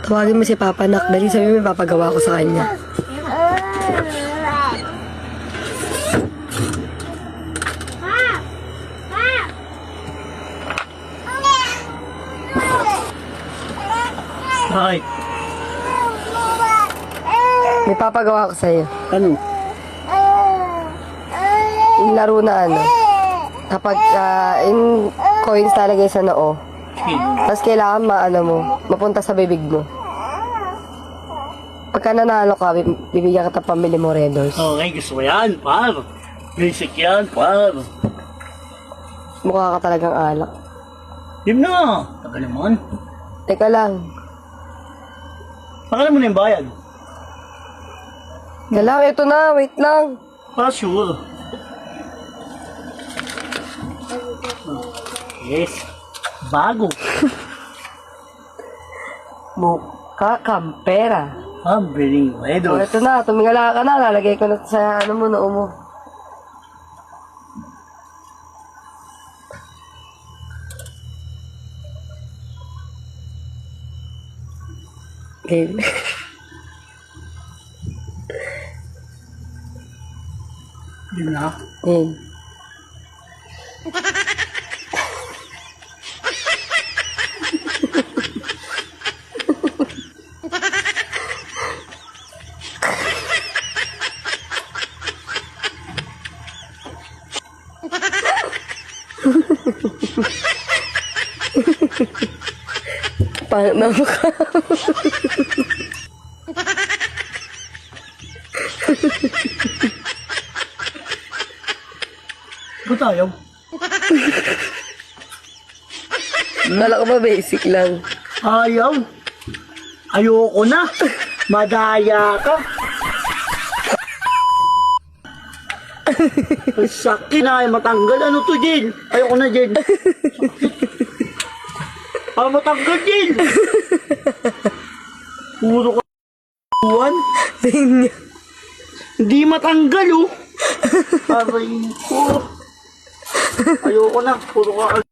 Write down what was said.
Tawagin mo si Papa Nak. Dali sabi mo, papagawa ko sa kanya. Bakit? May papagawa ko sa'yo. Ano? Yung laro na ano. Kapag yung coins talagay sa noo. Tapos kailangan maano mo, mapunta sa bibig mo. Pagka nanalo ka, bibigyan kita pambili mo Red Doors. Okay, gusto mo yan, par. Basic yan, par. Mukha ka talagang alak. Yun na. Tagal naman. Teka lang. Pakalan mo na yung bayad. Kailangan, ito na, wait lang. Para sure. Yes. Bago. Mukha kang pera. Biling O, Redos. ito na, tumingala ka na, lalagay ko na sa ano mo, noo mo. Okay. Yun na. Yan. Pangit na mukha. Ba't ayaw? Kala ko ba basic lang? Ayaw. Ayoko na. Madaya ka. Ay, sakit na ay matanggal. Ano to, Jill? Ayoko na, Jill. Matanggal, Jill. Puro ka buwan. Hindi matanggal, oh. Aray ko. Ayoko na. Puro ka